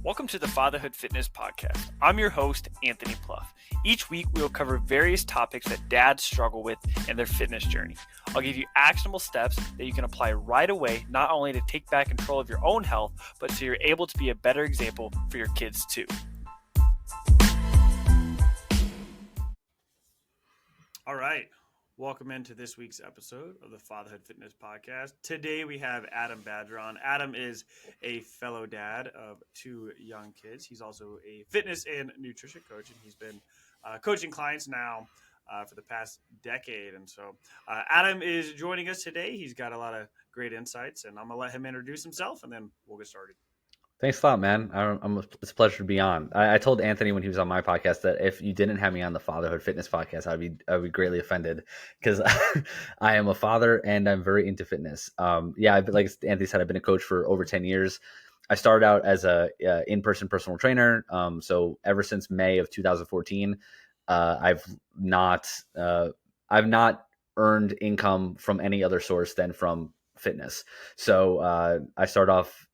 Welcome to the Fatherhood Fitness Podcast. I'm your host, Anthony Pluff. Each week, we will cover various topics that dads struggle with in their fitness journey. I'll give you actionable steps that you can apply right away, not only to take back control of your own health, but so you're able to be a better example for your kids too. All right. Welcome into this week's episode of the Fatherhood Fitness Podcast. Today we have Adam Badger on. Adam is a fellow dad of two young kids. He's also a fitness and nutrition coach, and he's been coaching clients now for the past decade. And so Adam is joining us today. He's got a lot of great insights, and I'm going to let him introduce himself, and then we'll get started. Thanks a lot, man. It's a pleasure to be on. I told Anthony when he was on my podcast that if you didn't have me on the Fatherhood Fitness Podcast, I'd be greatly offended because I am a father and I'm very into fitness. Like Anthony said, I've been a coach for over 10 years. I started out as a in-person personal trainer. So ever since May of 2014, I've not earned income from any other source than from fitness. So I started off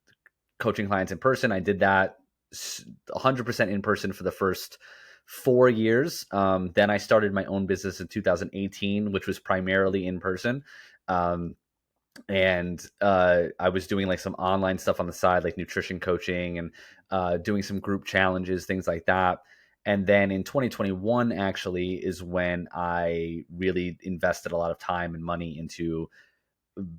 coaching clients in person. I did that 100% in person for the first 4 years. Then I started my own business in 2018, which was primarily in person. I was doing like some online stuff on the side, like nutrition coaching and doing some group challenges, things like that. And then in 2021 actually is when I really invested a lot of time and money into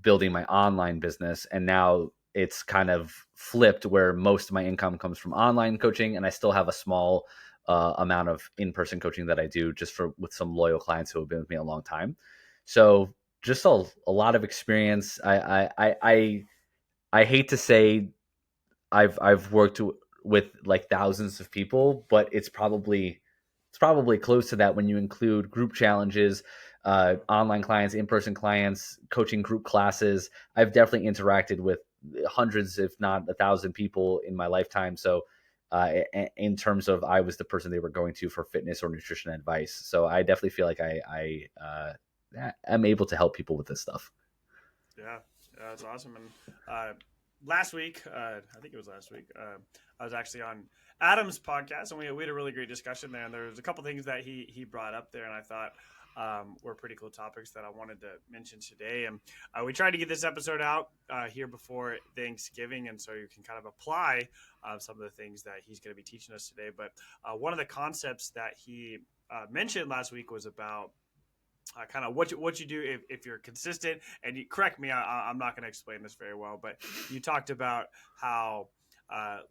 building my online business. And now it's kind of flipped where most of my income comes from online coaching, and I still have a small amount of in-person coaching that I do just with some loyal clients who have been with me a long time. So just a lot of experience. I hate to say I've worked with like thousands of people, but it's probably close to that when you include group challenges, online clients, in-person clients, coaching group classes. I've definitely interacted with hundreds, if not 1,000 people in my lifetime. So in terms of I was the person they were going to for fitness or nutrition advice. So I definitely feel like I am able to help people with this stuff. Yeah, that's awesome. And last week, I think it was last week, I was actually on Adam's podcast, and we had a really great discussion there. And there was a couple things that he brought up there, and I thought were pretty cool topics that I wanted to mention today. And we tried to get this episode out here before Thanksgiving, and so you can kind of apply some of the things that he's going to be teaching us today. But one of the concepts that he mentioned last week was about kind of what you do if you're consistent. And you correct me, I'm not going to explain this very well, but you talked about how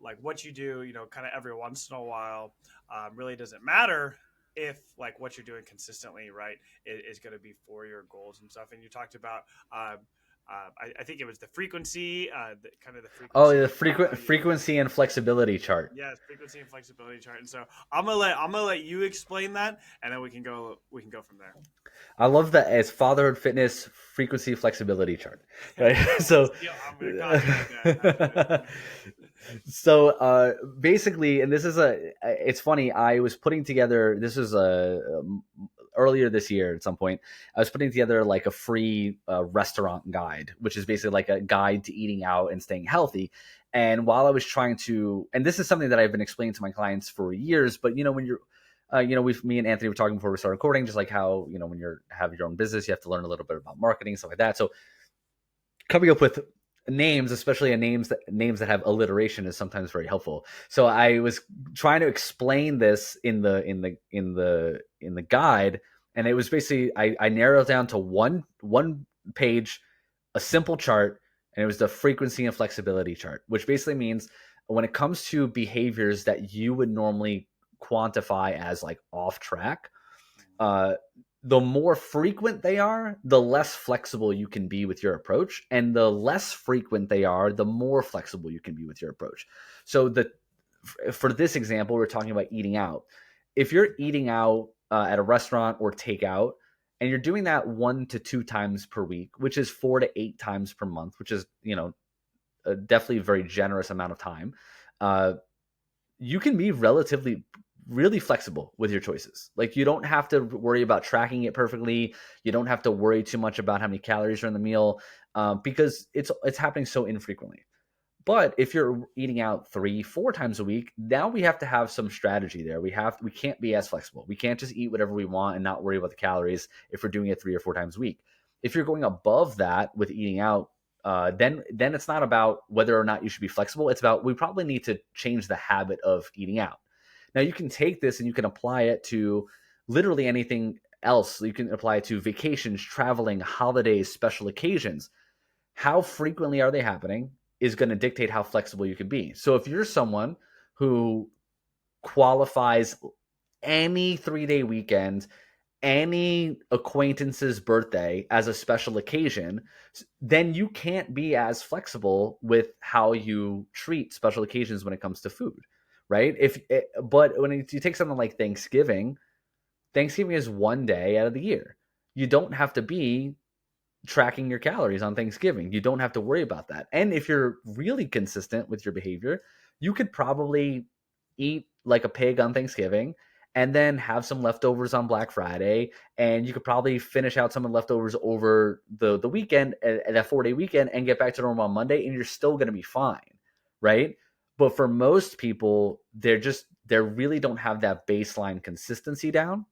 like what you do, kind of every once in a while really doesn't matter if like what you're doing consistently, right, is going to be for your goals and stuff. And you talked about, I think it was the frequency, the frequency and flexibility chart. Yes, frequency and flexibility chart. And so I'm gonna let you explain that, and then we can go from there. I love that as Fatherhood Fitness frequency flexibility chart. Right? So. I'm gonna So basically, and it's funny, I was putting together, this was earlier this year at some point, I was putting together like a free restaurant guide, which is basically like a guide to eating out and staying healthy. And while I was trying to, and this is something that I've been explaining to my clients for years, but when you're, me and Anthony were talking before we started recording, just like how, when you have your own business, you have to learn a little bit about marketing, stuff like that. So coming up with names, especially names that have alliteration, is sometimes very helpful. So I was trying to explain this in the guide, and it was basically I narrowed it down to one page, a simple chart, and it was the frequency and flexibility chart, which basically means when it comes to behaviors that you would normally quantify as like off track, the more frequent they are, the less flexible you can be with your approach. And the less frequent they are, the more flexible you can be with your approach. So for this example, we're talking about eating out. If you're eating out at a restaurant or takeout, and you're doing that 1 to 2 times per week, which is 4 to 8 times per month, which is, definitely a very generous amount of time, you can be really flexible with your choices. Like you don't have to worry about tracking it perfectly. You don't have to worry too much about how many calories are in the meal because it's happening so infrequently. But if you're eating out 3-4 times a week, now we have to have some strategy there. We can't be as flexible. We can't just eat whatever we want and not worry about the calories if we're doing it 3 or 4 times a week. If you're going above that with eating out, then it's not about whether or not you should be flexible. It's about we probably need to change the habit of eating out. Now you can take this and you can apply it to literally anything else. You can apply it to vacations, traveling, holidays, special occasions. How frequently are they happening is going to dictate how flexible you can be. So if you're someone who qualifies any 3-day weekend, any acquaintance's birthday as a special occasion, then you can't be as flexible with how you treat special occasions when it comes to food, right? But when you take something like Thanksgiving is one day out of the year. You don't have to be tracking your calories on Thanksgiving. You don't have to worry about that. And if you're really consistent with your behavior, you could probably eat like a pig on Thanksgiving and then have some leftovers on Black Friday. And you could probably finish out some of the leftovers over the weekend, that 4-day weekend, and get back to normal on Monday, and you're still going to be fine, right? But for most people, they really don't have that baseline consistency down.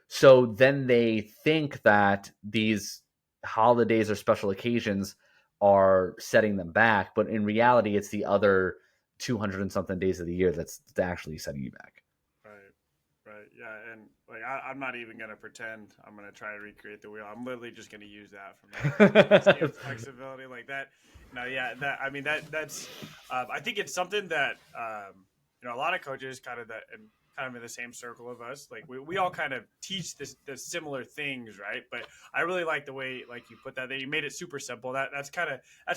So then they think that these holidays or special occasions are setting them back, but in reality, it's the other 200 and something days of the year that's actually setting you back. Right. Yeah. And like, I'm not even going to pretend I'm going to try to recreate the wheel. I'm literally just going to use that from flexibility like that. No, yeah. That's, I think it's something that, a lot of coaches kind of in the same circle of us, like we all kind of teach the similar things, right? But I really like the way, like, you put that you made it super simple. That's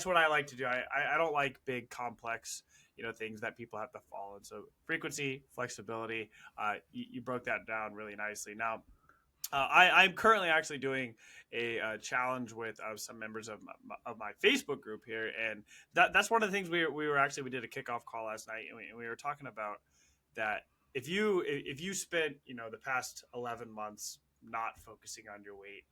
what I like to do. I don't like big complex things that people have to follow. And so frequency, flexibility, you broke that down really nicely. Now, I'm currently actually doing a challenge with some members of my Facebook group here, and that's one of the things we did a kickoff call last night, and we were talking about that. If you spent the past 11 months not focusing on your weight,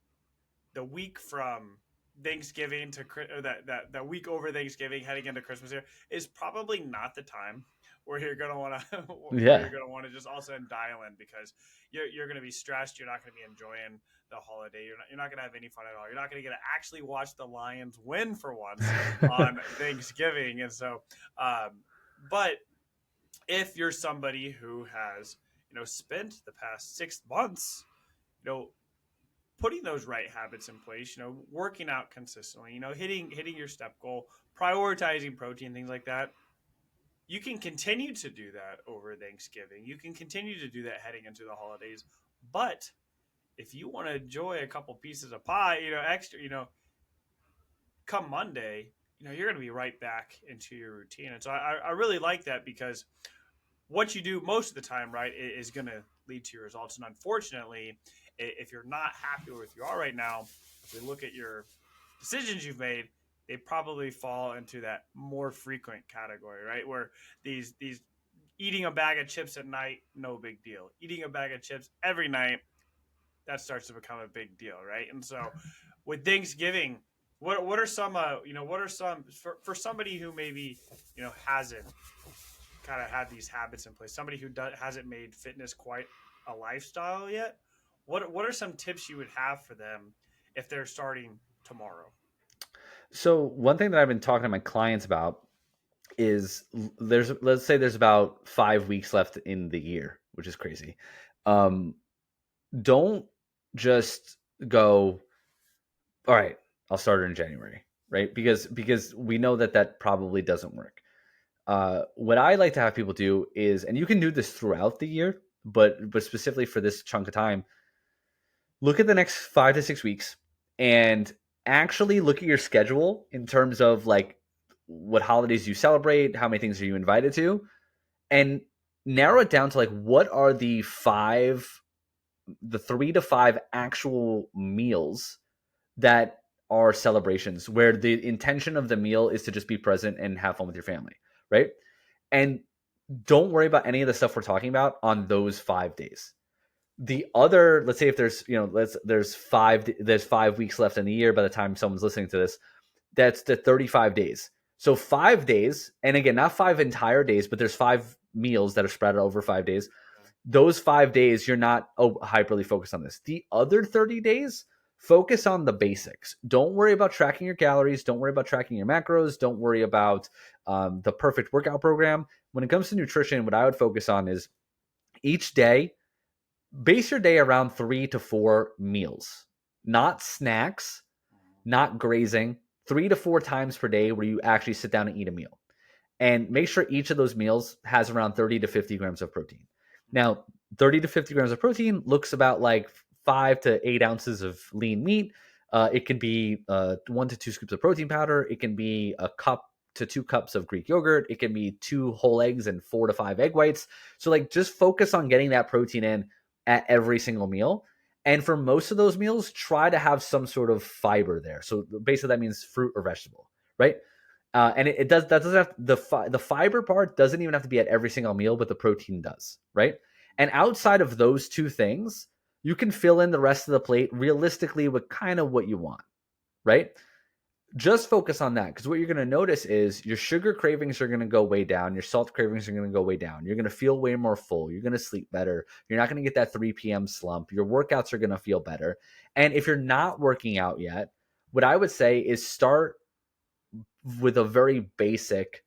the week from Thanksgiving to or that week over Thanksgiving heading into Christmas here is probably not the time where you're gonna want to just all of a sudden dial in, because you're gonna be stressed. You're not gonna be enjoying the holiday. You're not gonna have any fun at all. You're not gonna get to actually watch the Lions win for once on Thanksgiving. And so, but if you're somebody who has spent the past 6 months putting those right habits in place, working out consistently, hitting your step goal, prioritizing protein, things like that, you can continue to do that over Thanksgiving. You can continue to do that heading into the holidays. But if you want to enjoy a couple pieces of pie, extra, come Monday, you're going to be right back into your routine. And so I really like that, because what you do most of the time, right, is going to lead to your results. And unfortunately, if you're not happy with where you are right now, if we look at your decisions you've made, they probably fall into that more frequent category, right? Where these eating a bag of chips at night, no big deal. Eating a bag of chips every night, that starts to become a big deal, right? And so with Thanksgiving, what are some for somebody who maybe hasn't kind of had these habits in place, somebody who hasn't made fitness quite a lifestyle yet, what are some tips you would have for them if they're starting tomorrow? So one thing that I've been talking to my clients about is let's say there's about 5 weeks left in the year, which is crazy. Don't just go, all right, I'll start it in January, right? Because we know that probably doesn't work. What I like to have people do is, and you can do this throughout the year, but specifically for this chunk of time, look at the next 5 to 6 weeks and actually look at your schedule in terms of like what holidays you celebrate, how many things are you invited to, and narrow it down to like what are the 3 to 5 actual meals that are celebrations where the intention of the meal is to just be present and have fun with your family, right? And don't worry about any of the stuff we're talking about on those 5 days. The other, let's say if there's, there's 5 weeks left in the year by the time someone's listening to this, that's the 35 days. So 5 days, and again, not 5 entire days, but there's 5 meals that are spread over 5 days. Those 5 days, you're not hyperly focused on this. The other 30 days, focus on the basics. Don't worry about tracking your calories. Don't worry about tracking your macros. Don't worry about the perfect workout program. When it comes to nutrition, what I would focus on is each day, base your day around 3 to 4 meals, not snacks, not grazing, 3 to 4 times per day where you actually sit down and eat a meal. And make sure each of those meals has around 30 to 50 grams of protein. Now, 30 to 50 grams of protein looks about like 5 to 8 ounces of lean meat. It can be 1 to 2 scoops of protein powder. It can be a cup to 2 cups of Greek yogurt. It can be 2 whole eggs and 4 to 5 egg whites. So like just focus on getting that protein in at every single meal. And for most of those meals, try to have some sort of fiber there. So basically that means fruit or vegetable, right? And it does that doesn't have the fiber part doesn't even have to be at every single meal, but the protein does, right? And outside of those two things, you can fill in the rest of the plate realistically with kind of what you want, right? Just focus on that, because what you're going to notice is your sugar cravings are going to go way down. Your salt cravings are going to go way down. You're going to feel way more full. You're going to sleep better. You're not going to get that 3 p.m. slump. Your workouts are going to feel better. And if you're not working out yet, what I would say is start with a very basic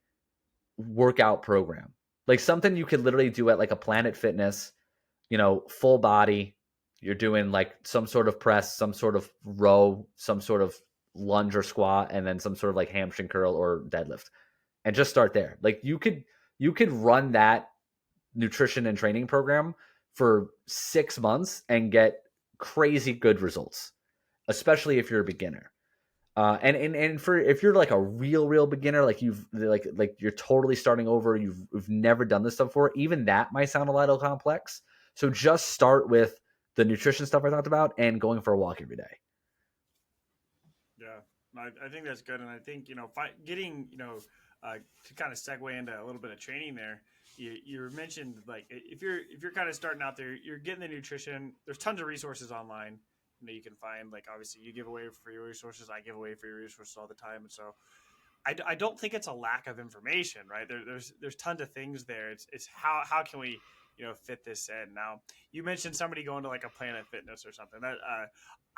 workout program, like something you could literally do at like a Planet Fitness, full body. You're doing like some sort of press, some sort of row, some sort of lunge or squat, and then some sort of like hamstring curl or deadlift, and just start there. Like you could run that nutrition and training program for 6 months and get crazy good results, especially if you're a beginner. And for if you're like a real beginner, like you've like you're totally starting over, you've never done this stuff before, even that might sound a little complex. So just start with the nutrition stuff I talked about and going for a walk every day. Yeah, I think that's good, and I think getting to kind of segue into a little bit of training there. You mentioned like if you're kind of starting out there, you're getting the nutrition. There's tons of resources online. You can find, like, obviously you give away free resources. I give away free resources all the time, and so I don't think it's a lack of information, right? There's tons of things there. It's how can we fit this in. Now you mentioned somebody going to like a Planet Fitness or something. That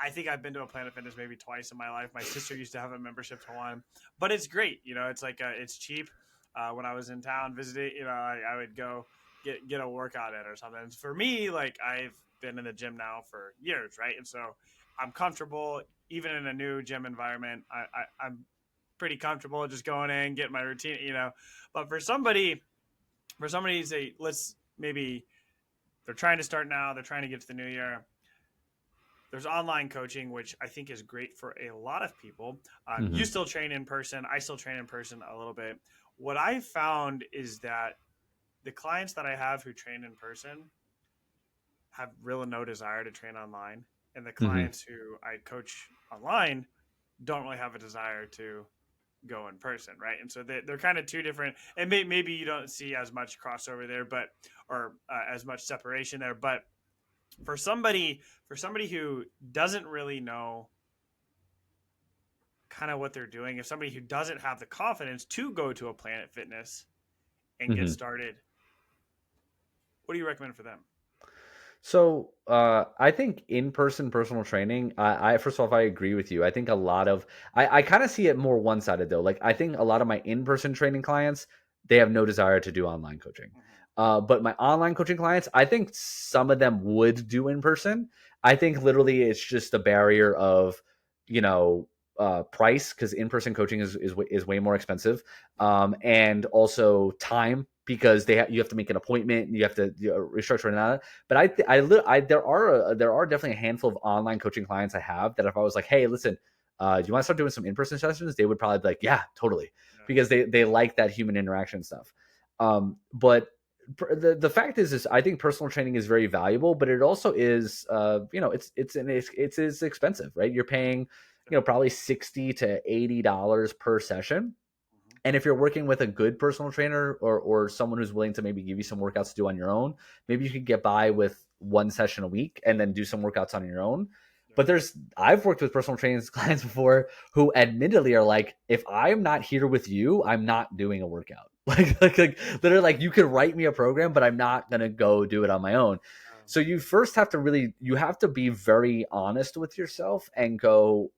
I think I've been to a Planet Fitness maybe twice in my life. My sister used to have a membership to one, but it's great. It's like it's cheap. When I was in town visiting, I would go get a workout in or something. And for me, like, I've been in the gym now for years, right? And so I'm comfortable even in a new gym environment. I'm pretty comfortable just going in, getting my routine, But for somebody to say, let's maybe they're trying to start now, they're trying to get to the new year. There's online coaching, which I think is great for a lot of people. You still train in person. I still train in person a little bit. What I found is that the clients that I have who train in person have really no desire to train online. And the clients who I coach online don't really have a desire to go in person, right? And so they're kind of two different, and maybe you don't see as much crossover there, or as much separation there. But for somebody who doesn't really know kind of what they're doing, if somebody who doesn't have the confidence to go to a Planet Fitness and get started, what do you recommend for them? So I think in-person personal training, I first of all, I agree with you. I think a lot of, I kind of see it more one-sided though. Like I think a lot of my in-person training clients, they have no desire to do online coaching. But my online coaching clients, I think some of them would do in person. I think literally it's just a barrier of, price, because in-person coaching is way more expensive, and also time, because you have to make an appointment, you have to restructure and that. But there are definitely a handful of online coaching clients I have that if I was like, hey, listen, do you want to start doing some in-person sessions? They would probably be like, yeah, totally, because they like that human interaction stuff. But the fact is I think personal training is very valuable, but it also is, it's expensive, right? You're paying, probably $60 to $80 per session. And if you're working with a good personal trainer or someone who's willing to maybe give you some workouts to do on your own, maybe you could get by with one session a week and then do some workouts on your own. But I've worked with personal training clients before who admittedly are like, if I'm not here with you, I'm not doing a workout. Like they're like, you could write me a program, but I'm not going to go do it on my own. So you first have to you have to be very honest with yourself and go,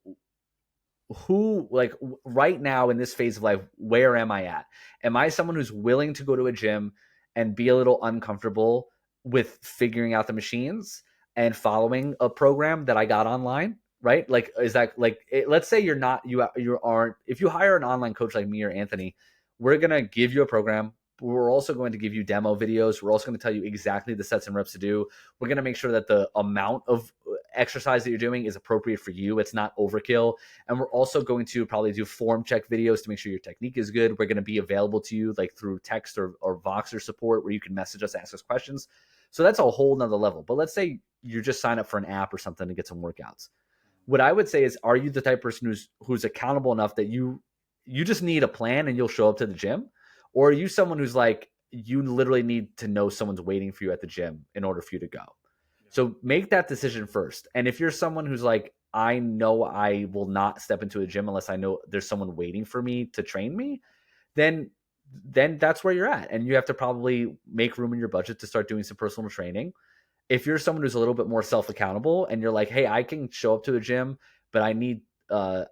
who, like, right now in this phase of life, where am I at? Am I someone who's willing to go to a gym and be a little uncomfortable with figuring out the machines and following a program that I got online? Right? Like, is that like, let's say you're not, you aren't, if you hire an online coach like me or Anthony, we're going to give you a program. We're also going to give you demo videos. We're also going to tell you exactly the sets and reps to do. We're going to make sure that the amount of exercise that you're doing is appropriate for you. It's not overkill. And we're also going to probably do form check videos to make sure your technique is good. We're going to be available to you like through text or Voxer support where you can message us, ask us questions. So that's a whole nother level. But let's say you just sign up for an app or something to get some workouts. What I would say is, are you the type of person who's accountable enough that you just need a plan and you'll show up to the gym? Or are you someone who's like, you literally need to know someone's waiting for you at the gym in order for you to go? So make that decision first. And if you're someone who's like, I know I will not step into a gym unless I know there's someone waiting for me to train me, then that's where you're at. And you have to probably make room in your budget to start doing some personal training. If you're someone who's a little bit more self-accountable and you're like, hey, I can show up to a gym, but I need a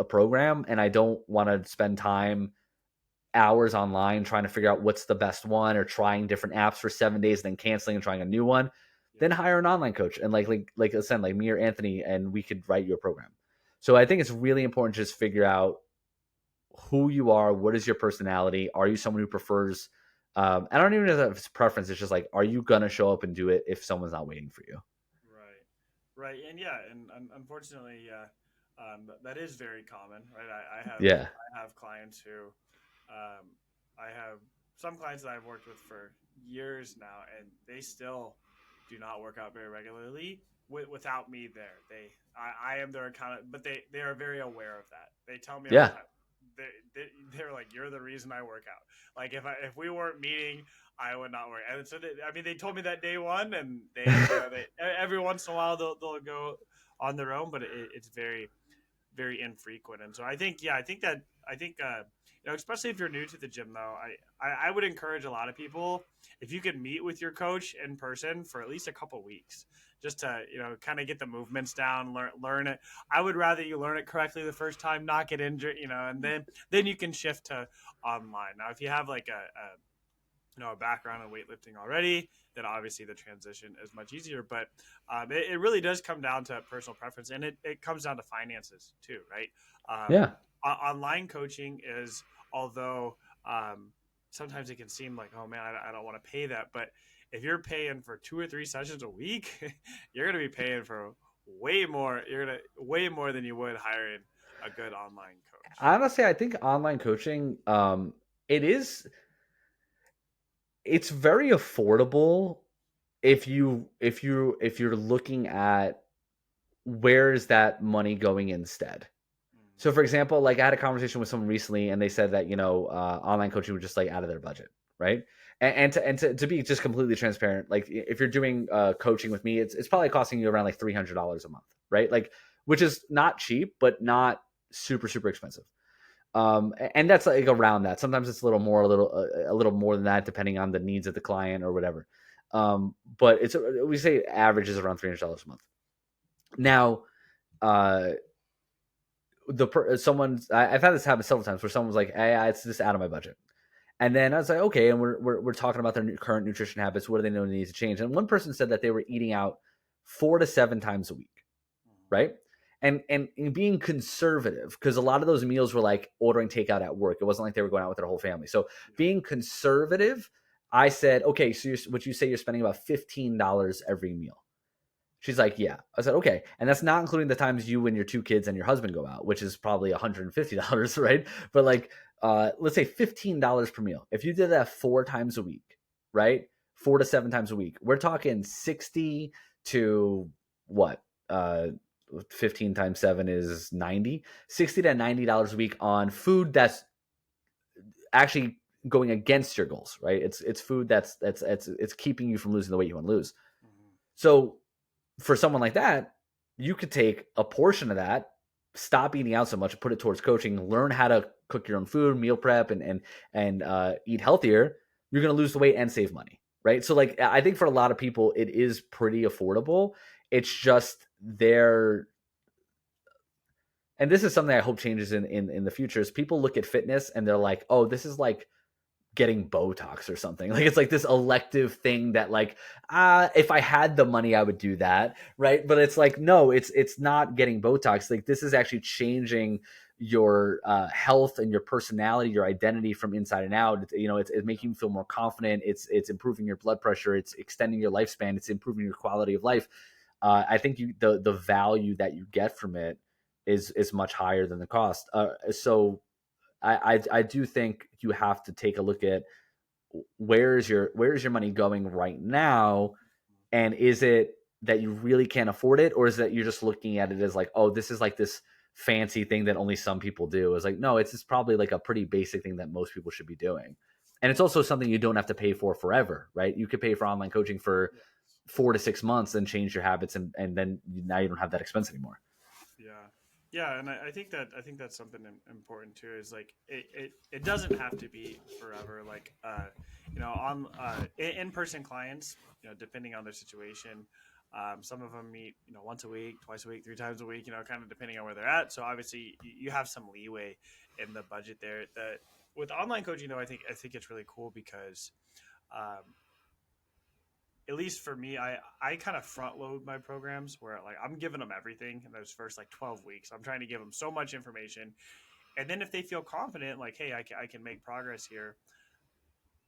program and I don't want to spend time hours online trying to figure out what's the best one or trying different apps for 7 days, then canceling and trying a new one, then hire an online coach and like I said, like me or Anthony, and we could write you a program. So I think it's really important to just figure out who you are, what is your personality. Are you someone who prefers I don't even know if it's preference, it's just like, are you gonna show up and do it if someone's not waiting for you? Right. And unfortunately, that is very common, right? I have clients who I have some clients that I've worked with for years now, and they still do not work out very regularly without me there. I am their accountant, but they are very aware of that. They tell me all the time. They're like, you're the reason I work out. Like if we weren't meeting, I would not work. And so they told me that day one, and they every once in a while they'll go on their own, but it's very, very infrequent. And so I think especially if you're new to the gym, though, I would encourage a lot of people, if you could meet with your coach in person for at least a couple weeks, just to, kind of get the movements down, learn it. I would rather you learn it correctly the first time, not get injured, and then you can shift to online. Now, if you have like a background in weightlifting already, then obviously the transition is much easier. But it really does come down to personal preference, and it comes down to finances too, right? Online coaching is, although sometimes it can seem like, oh man, I don't want to pay that. But if you're paying for 2 or 3 sessions a week, you're going to be paying for way more. You're going to way more than you would hiring a good online coach. Honestly, I think online coaching, it's very affordable if you're looking at where is that money going instead. So for example, like I had a conversation with someone recently and they said that, online coaching was just like out of their budget. Right. And to be just completely transparent, like if you're doing coaching with me, it's probably costing you around like $300 a month. Right. Like, which is not cheap, but not super, super expensive. And that's like around that. Sometimes it's a little more than that, depending on the needs of the client or whatever. But we say average is around $300 a month. Now, I've had this happen several times where someone was like, hey, it's just out of my budget. And then I was like, okay, and we're talking about their current nutrition habits. What do they know they need to change? And one person said that they were eating out 4 to 7 times a week, right? And being conservative, because a lot of those meals were like ordering takeout at work. It wasn't like they were going out with their whole family. So being conservative, I said, okay, so would you say you're spending about $15 every meal? She's like, yeah. I said, okay. And that's not including the times you and your 2 kids and your husband go out, which is probably $150, right? But like, let's say $15 per meal. If you did that 4 times a week, right? 4 to 7 times a week, we're talking 60 to what? 15 times 7 is 90. $60 to $90 a week on food that's actually going against your goals, right? It's food that's keeping you from losing the weight you want to lose. So for someone like that, you could take a portion of that, stop eating out so much, put it towards coaching, learn how to cook your own food, meal prep, and eat healthier. You're going to lose the weight and save money, right? So like, I think for a lot of people, it is pretty affordable. It's just there. And this is something I hope changes in the future, is people look at fitness and they're like, oh, this is like getting Botox or something. Like, it's like this elective thing that like, if I had the money, I would do that. Right. But it's like, no, it's not getting Botox. Like, this is actually changing your health and your personality, your identity from inside and out. It's making you feel more confident. It's improving your blood pressure. It's extending your lifespan. It's improving your quality of life. I think the value that you get from it is much higher than the cost. So I do think you have to take a look at where is your money going right now, and is it that you really can't afford it, or is that you're just looking at it as like, oh, this is like this fancy thing that only some people do? It's like, no, it's just probably like a pretty basic thing that most people should be doing. And it's also something you don't have to pay for forever, right? You could pay for online coaching for 4 to 6 months and change your habits, and then now you don't have that expense anymore. Yeah, and I think that's something important too. Is like it doesn't have to be forever. Like on in-person clients, depending on their situation, some of them meet once a week, twice a week, 3 times a week. Kind of depending on where they're at. So obviously you have some leeway in the budget there. That with online coaching though, I think it's really cool because at least for me, I kind of front load my programs where like I'm giving them everything in those first like 12 weeks. I'm trying to give them so much information. And then if they feel confident, like, hey, I can make progress here,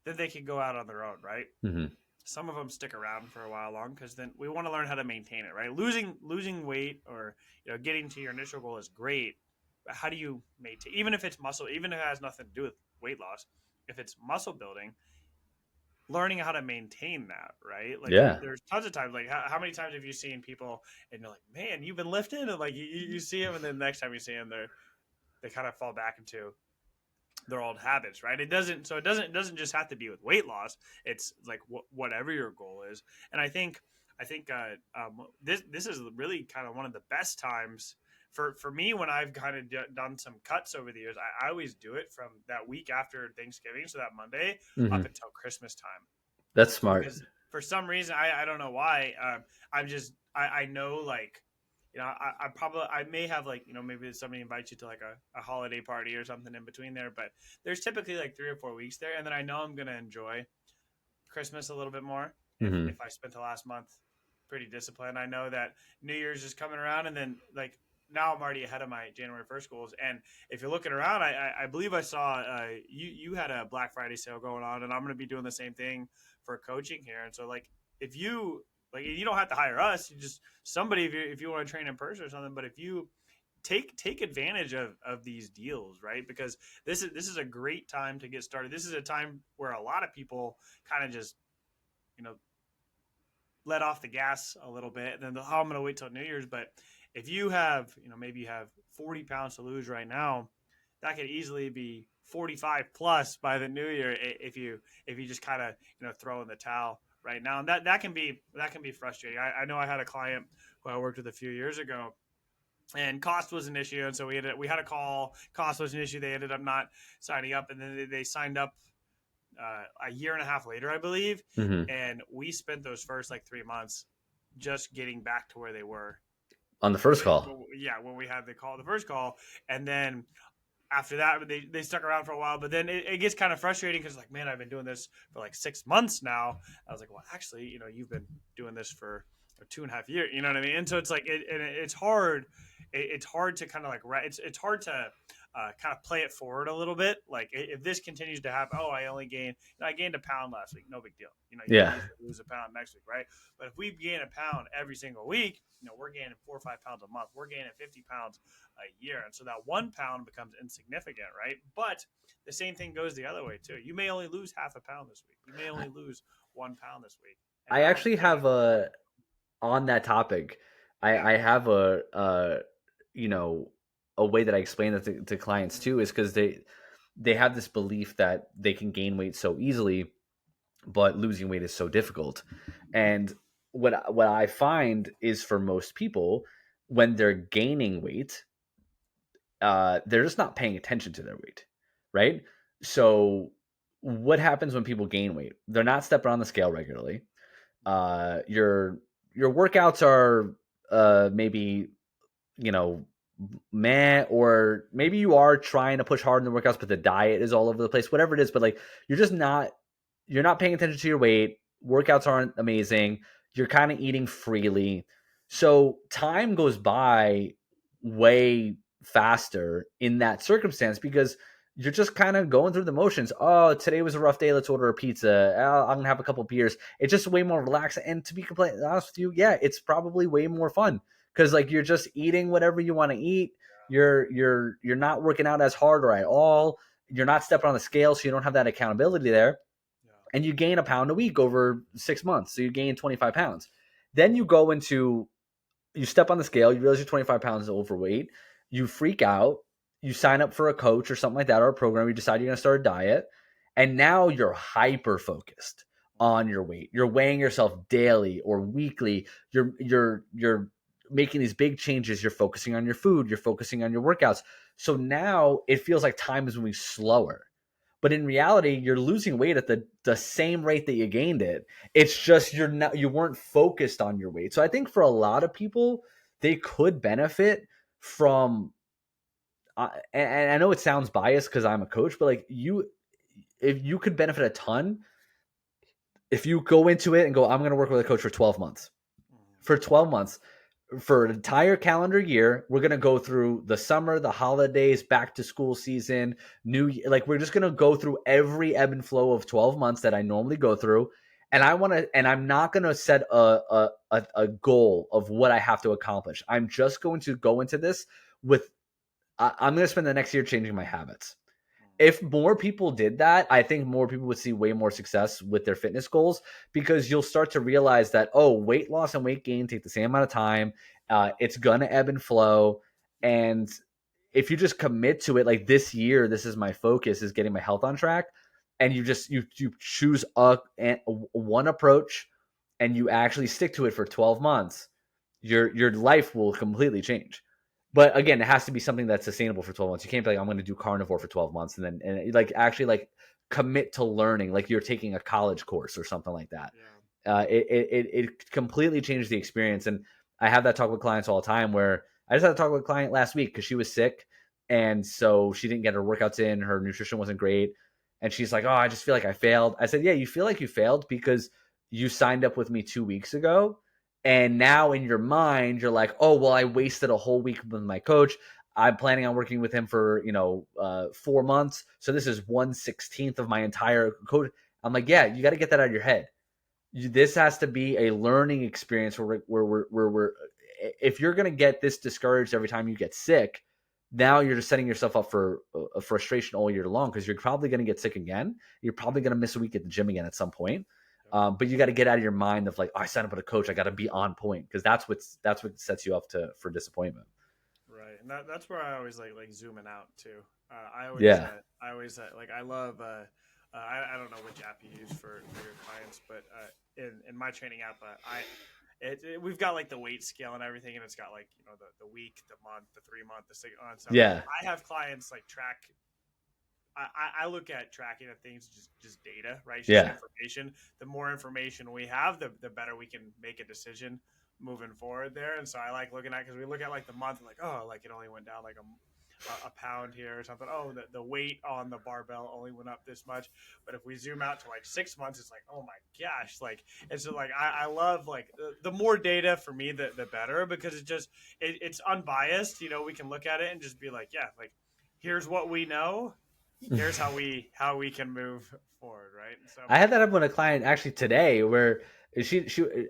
then they can go out on their own, right? Mm-hmm. Some of them stick around for a while long because then we want to learn how to maintain it, right? Losing weight or getting to your initial goal is great, but how do you maintain? Even if it's muscle, even if it has nothing to do with weight loss, if it's muscle building, learning how to maintain that, right? Like there's tons of times, like how many times have you seen people and you're like, man, you've been lifting, and like you see them, and then the next time you see them, they kind of fall back into their old habits, right? It doesn't just have to be with weight loss. It's like whatever your goal is. And I think this is really kind of one of the best times for me when I've kind of done some cuts over the years. I always do it from that week after Thanksgiving, so that Monday up until Christmas time. That's smart. Because for some reason, I don't know why. I know, like, I may have, like, maybe somebody invites you to like a holiday party or something in between there, but there's typically like 3 or 4 weeks there. And then I know I'm going to enjoy Christmas a little bit more if I spent the last month pretty disciplined. I know that New Year's is coming around, and then like now I'm already ahead of my January 1st goals. And if you're looking around, I believe I saw you had a Black Friday sale going on, and I'm going to be doing the same thing for coaching here. And so like, if you like, you don't have to hire us, you just somebody if you want to train in person or something, but if you take advantage of these deals, right? Because this is a great time to get started. This is a time where a lot of people kind of just let off the gas a little bit, and then I'm going to wait till New Year's. But if you have, maybe you have 40 pounds to lose right now, that could easily be 45 plus by the New Year if you just kind of throw in the towel right now. And that can be frustrating. I know I had a client who I worked with a few years ago, and cost was an issue, and so we had a call. Cost was an issue. They ended up not signing up, and then they signed up a year and a half later, I believe. And we spent those first like 3 months just getting back to where they were on the first call. When we had the first call. And then after that, they stuck around for a while, but then it gets kind of frustrating because like, man, I've been doing this for like 6 months now. I was like, well, actually, you've been doing this for 2.5 years, you know what I mean? And so it's like, it's hard. It's hard to kind of like, it's hard to kind of play it forward a little bit. Like if this continues to happen, I gained a pound last week, no big deal. You lose a pound next week, right? But if we gain a pound every single week, we're gaining 4 or 5 pounds a month. We're gaining 50 pounds a year. And so that 1 pound becomes insignificant, right? But the same thing goes the other way too. You may only lose half a pound this week. You may only lose 1 pound this week. I actually have on that topic, I have a way that I explain that to clients too, is because they have this belief that they can gain weight so easily, but losing weight is so difficult. And what I find is, for most people, when they're gaining weight, they're just not paying attention to their weight, right? So what happens when people gain weight? They're not stepping on the scale regularly. Your workouts are maybe, you know, meh, or maybe you are trying to push hard in the workouts, but the diet is all over the place, whatever it is. But like, you're not paying attention to your weight. Workouts aren't amazing. You're kind of eating freely. So time goes by way faster in that circumstance because you're just kind of going through the motions. Oh, today was a rough day. Let's order a pizza. Oh, I'm going to have a couple beers. It's just way more relaxed. And to be completely honest with you, yeah, it's probably way more fun because like you're just eating whatever you want to eat. You're not working out as hard or at all. You're not stepping on the scale, so you don't have that accountability there. Yeah. And you gain a pound a week over 6 months. So you gain 25 pounds. Then you step on the scale, you realize you're 25 pounds overweight, you freak out, you sign up for a coach or something like that, or a program, you decide you're going to start a diet, and now you're hyper focused on your weight. You're weighing yourself daily or weekly. You're making these big changes. You're focusing on your food, you're focusing on your workouts. So now it feels like time is moving slower. But in reality, you're losing weight at the same rate that you gained it. It's just you weren't focused on your weight. So I think for a lot of people, they could benefit from. And I know it sounds biased because I'm a coach, but like if you could benefit a ton if you go into it and go, I'm going to work with a coach for 12 months. For 12 months, for an entire calendar year, we're going to go through the summer, the holidays, back to school season, we're just going to go through every ebb and flow of 12 months that I normally go through. And I'm not going to set a goal of what I have to accomplish. I'm just going to go into this I'm going to spend the next year changing my habits. If more people did that, I think more people would see way more success with their fitness goals because you'll start to realize that, weight loss and weight gain take the same amount of time. It's going to ebb and flow. And if you just commit to it, like this year, this is my focus, is getting my health on track. And you choose one approach and you actually stick to it for 12 months, your life will completely change. But again, it has to be something that's sustainable for 12 months. You can't be like, I'm going to do carnivore for 12 months and like actually like commit to learning, like you're taking a college course or something like that. Yeah. It completely changes the experience. And I have that talk with clients all the time where I just had to talk with a client last week because she was sick. And so she didn't get her workouts in. Her nutrition wasn't great. And she's like, I just feel like I failed. I said, yeah, you feel like you failed because you signed up with me 2 weeks ago. And now in your mind, you're like, oh, well, I wasted a whole week with my coach. I'm planning on working with him for, 4 months. So this is 1/16 of my entire coach. I'm like, yeah, you got to get that out of your head. This has to be a learning experience where we're if you're going to get this discouraged every time you get sick, now you're just setting yourself up for a frustration all year long because you're probably going to get sick again. You're probably going to miss a week at the gym again at some point. But you got to get out of your mind of like, I signed up with a coach. I got to be on point because that's what sets you up for disappointment. Right, and that's where I always like zooming out too. I always like I love. I don't know which app you use for your clients, but in my training app, we've got like the weight scale and everything, and it's got like the week, the month, the 3 month, the 6 month. So Yeah. I have clients like track. I look at tracking of things just data, right? It's just information. The more information we have, the better we can make a decision moving forward there. And so I like looking at, because we look at like the month and like, oh, like it only went down like a pound here or something. Oh, the weight on the barbell only went up this much. But if we zoom out to like 6 months, it's like, oh my gosh. Like, it's so like, I love like the more data for me, the better, because it's unbiased. We can look at it and just be like, yeah, like here's what we know. Here's how we can move forward, right? So I had that up with a client actually today where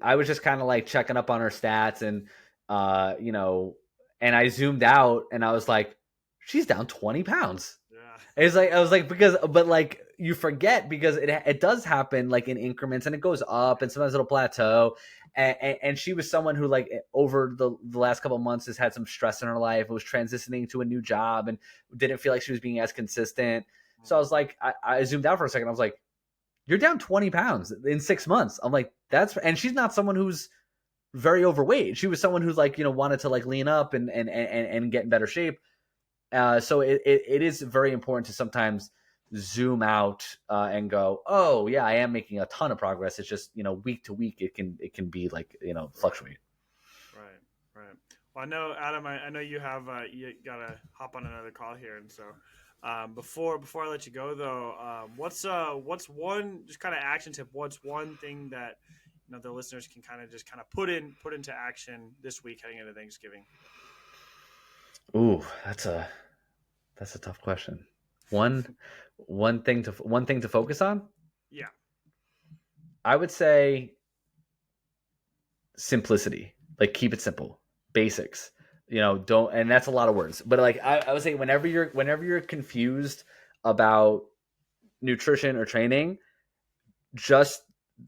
I was just kind of like checking up on her stats and and I zoomed out and I was like, she's down 20 pounds. Yeah. It's like I was like, but like you forget because it does happen like in increments and it goes up and sometimes it'll plateau. And she was someone who like over the last couple of months has had some stress in her life, was transitioning to a new job and didn't feel like she was being as consistent. So I was like, I zoomed out for a second. I was like, you're down 20 pounds in 6 months. I'm like, and she's not someone who's very overweight. She was someone who's like, wanted to like lean up and get in better shape. So it is very important to sometimes zoom out and go, oh yeah, I am making a ton of progress. It's just, week to week, it can be like, fluctuate. Right. Well, I know, Adam, I know you have you gotta hop on another call here, and so before I let you go though, what's one just kind of action tip? What's one thing that the listeners can kind of put into action this week heading into Thanksgiving? Ooh, that's a tough question. One thing to focus on. Yeah. I would say simplicity. Like, keep it simple, basics. Don't, and that's a lot of words, but like I would say, whenever you're confused about nutrition or training, just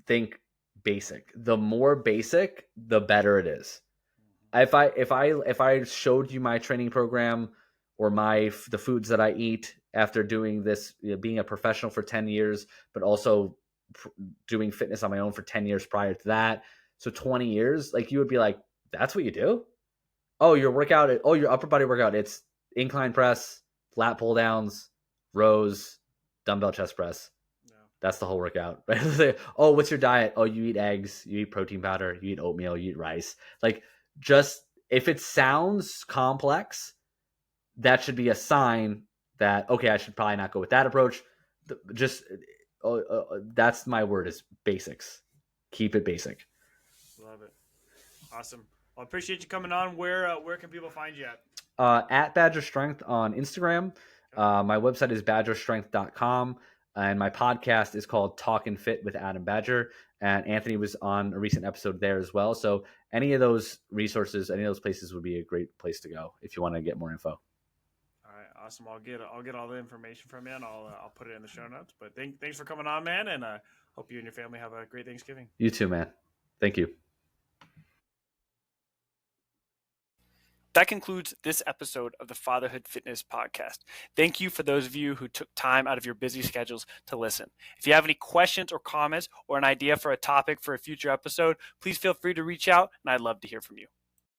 think basic. The more basic, the better it is. If I showed you my training program or the foods that I eat after doing this, being a professional for 10 years, but also doing fitness on my own for 10 years prior to that, so 20 years, like, you would be like, that's what you do? Oh, your upper body workout, it's incline press, lat pull downs, rows, dumbbell chest press. No. That's the whole workout, right? Oh, what's your diet? Oh, you eat eggs, you eat protein powder, you eat oatmeal, you eat rice. Like, just, if it sounds complex, that should be a sign that, okay, I should probably not go with that approach. Just that's my word, is basics. Keep it basic. Love it. Awesome. Well, I appreciate you coming on. Where can people find you at? At Badger Strength on Instagram. My website is badgerstrength.com. And my podcast is called Talkin' Fit with Adam Badger. And Anthony was on a recent episode there as well. So any of those resources, any of those places would be a great place to go if you want to get more info. All right, awesome. I'll get all the information from you, and I'll put it in the show notes. But thanks for coming on, man, and hope you and your family have a great Thanksgiving. You too, man. Thank you. That concludes this episode of the Fatherhood Fitness Podcast. Thank you for those of you who took time out of your busy schedules to listen. If you have any questions or comments or an idea for a topic for a future episode, please feel free to reach out, and I'd love to hear from you.